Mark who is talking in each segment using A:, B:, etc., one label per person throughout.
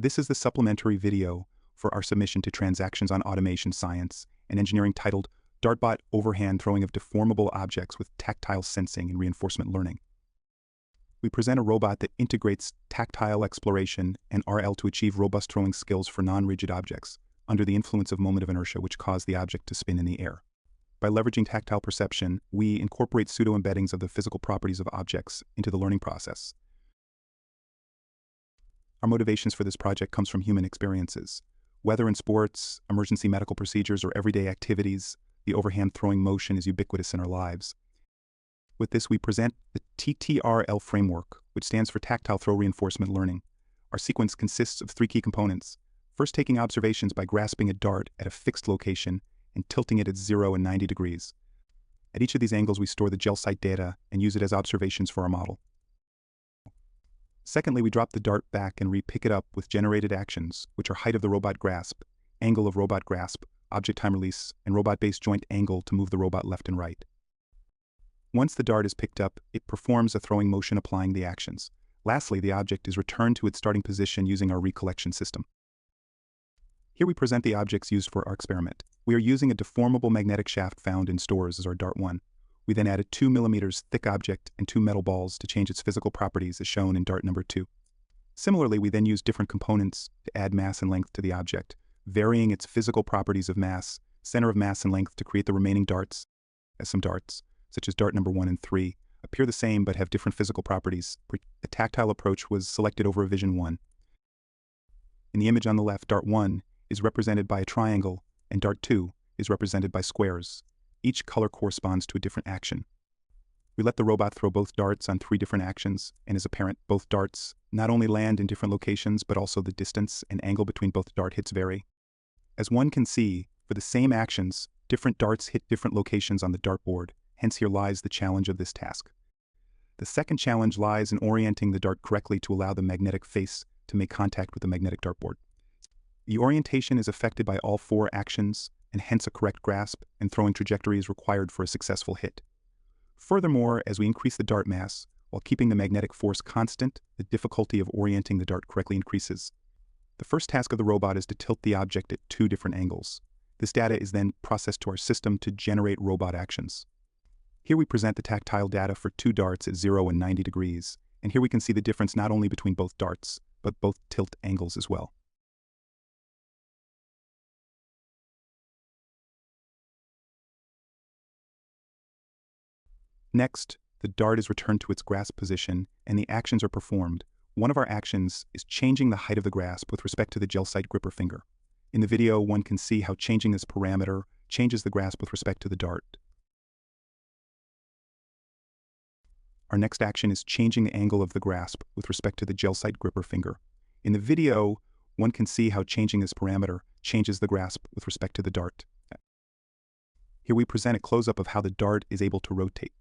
A: This is the supplementary video for our submission to Transactions on Automation Science and Engineering titled DartBot Overhand Throwing of Deformable Objects with Tactile Sensing and Reinforcement Learning. We present a robot that integrates tactile exploration and RL to achieve robust throwing skills for non-rigid objects under the influence of moment of inertia which cause the object to spin in the air. By leveraging tactile perception, we incorporate pseudo-embeddings of the physical properties of objects into the learning process. Our motivations for this project comes from human experiences. Whether in sports, emergency medical procedures, or everyday activities, the overhand throwing motion is ubiquitous in our lives. With this, we present the TTRL framework, which stands for Tactile Throw Reinforcement Learning. Our sequence consists of 3 key components. First, taking observations by grasping a dart at a fixed location and tilting it at 0 and 90 degrees. At each of these angles, we store the gel site data and use it as observations for our model. Secondly, we drop the dart back and re-pick it up with generated actions, which are height of the robot grasp, angle of robot grasp, object time release, and robot base joint angle to move the robot left and right. Once the dart is picked up, it performs a throwing motion applying the actions. Lastly, the object is returned to its starting position using our recollection system. Here we present the objects used for our experiment. We are using a deformable magnetic shaft found in stores as our Dart1. We then added 2 mm thick object and 2 metal balls to change its physical properties as shown in Dart number 2. Similarly, we then used different components to add mass and length to the object, varying its physical properties of mass, center of mass, and length to create the remaining darts, as some darts, such as Dart number 1 and 3, appear the same but have different physical properties. The tactile approach was selected over Vision 1. In the image on the left, Dart 1 is represented by a triangle, and Dart 2 is represented by squares. Each color corresponds to a different action. We let the robot throw both darts on 3 different actions, and as apparent, both darts not only land in different locations, but also the distance and angle between both dart hits vary. As one can see, for the same actions, different darts hit different locations on the dartboard, hence here lies the challenge of this task. The second challenge lies in orienting the dart correctly to allow the magnetic face to make contact with the magnetic dartboard. The orientation is affected by all 4 actions, and hence a correct grasp and throwing trajectory is required for a successful hit. Furthermore, as we increase the dart mass, while keeping the magnetic force constant, the difficulty of orienting the dart correctly increases. The first task of the robot is to tilt the object at 2 different angles. This data is then processed to our system to generate robot actions. Here we present the tactile data for 2 darts at 0 and 90 degrees, and here we can see the difference not only between both darts, but both tilt angles as well. Next, the dart is returned to its grasp position and the actions are performed. One of our actions is changing the height of the grasp with respect to the gel site gripper finger. In the video, one can see how changing this parameter changes the grasp with respect to the dart. Our next action is changing the angle of the grasp with respect to the gel site gripper finger. In the video, one can see how changing this parameter changes the grasp with respect to the dart. Here we present a close-up of how the dart is able to rotate.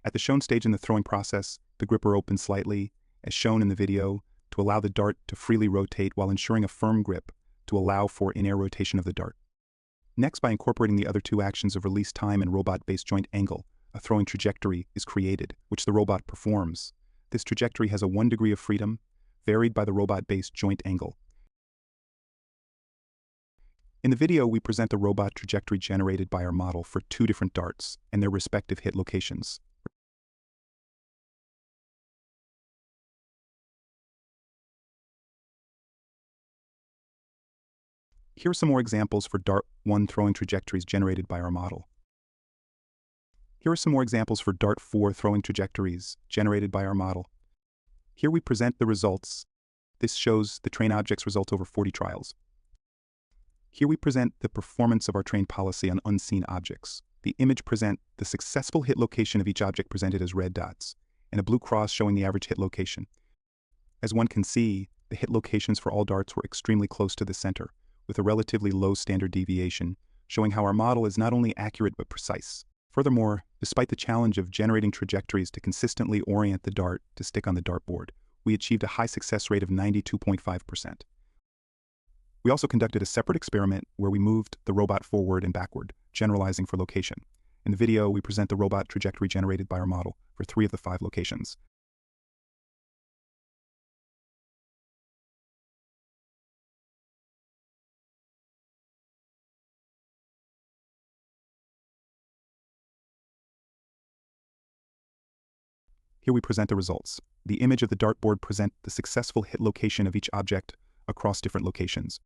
A: At the shown stage in the throwing process, the gripper opens slightly, as shown in the video, to allow the dart to freely rotate while ensuring a firm grip to allow for in-air rotation of the dart. Next, by incorporating the other 2 actions of release time and robot base joint angle, a throwing trajectory is created, which the robot performs. This trajectory has a 1 degree of freedom, varied by the robot base joint angle. In the video, we present the robot trajectory generated by our model for 2 different darts and their respective hit locations. Here are some more examples for Dart 1 throwing trajectories generated by our model. Here are some more examples for Dart 4 throwing trajectories generated by our model. Here we present the results. This shows the train object's results over 40 trials. Here we present the performance of our train policy on unseen objects. The image presents the successful hit location of each object presented as red dots, and a blue cross showing the average hit location. As one can see, the hit locations for all darts were extremely close to the center, with a relatively low standard deviation, showing how our model is not only accurate but precise. Furthermore, despite the challenge of generating trajectories to consistently orient the dart to stick on the dartboard, we achieved a high success rate of 92.5%. We also conducted a separate experiment where we moved the robot forward and backward, generalizing for location. In the video, we present the robot trajectory generated by our model for 3 of the 5 locations. Here we present the results. The image of the dartboard presents the successful hit location of each object across different locations.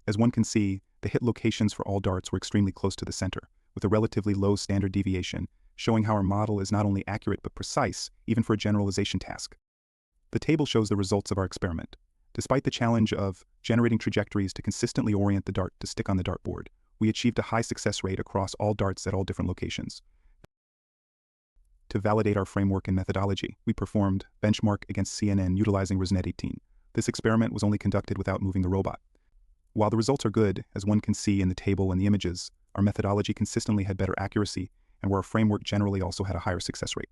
A: As one can see, the hit locations for all darts were extremely close to the center, with a relatively low standard deviation, showing how our model is not only accurate but precise, even for a generalization task. The table shows the results of our experiment. Despite the challenge of generating trajectories to consistently orient the dart to stick on the dartboard, we achieved a high success rate across all darts at all different locations. To validate our framework and methodology, we performed benchmark against CNN utilizing ResNet 18. This experiment was only conducted without moving the robot. While the results are good, as one can see in the table and the images, our methodology consistently had better accuracy, and where our framework generally also had a higher success rate.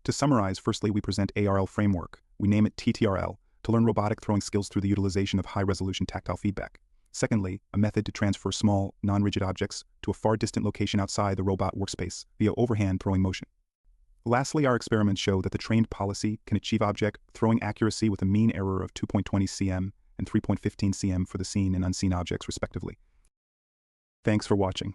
A: To summarize, firstly, we present ARL framework. We name it TTRL to learn robotic throwing skills through the utilization of high-resolution tactile feedback. Secondly, a method to transfer small, non-rigid objects to a far distant location outside the robot workspace via overhand throwing motion. Lastly, our experiments show that the trained policy can achieve object throwing accuracy with a mean error of 2.20 cm and 3.15 cm for the seen and unseen objects, respectively. Thanks for watching.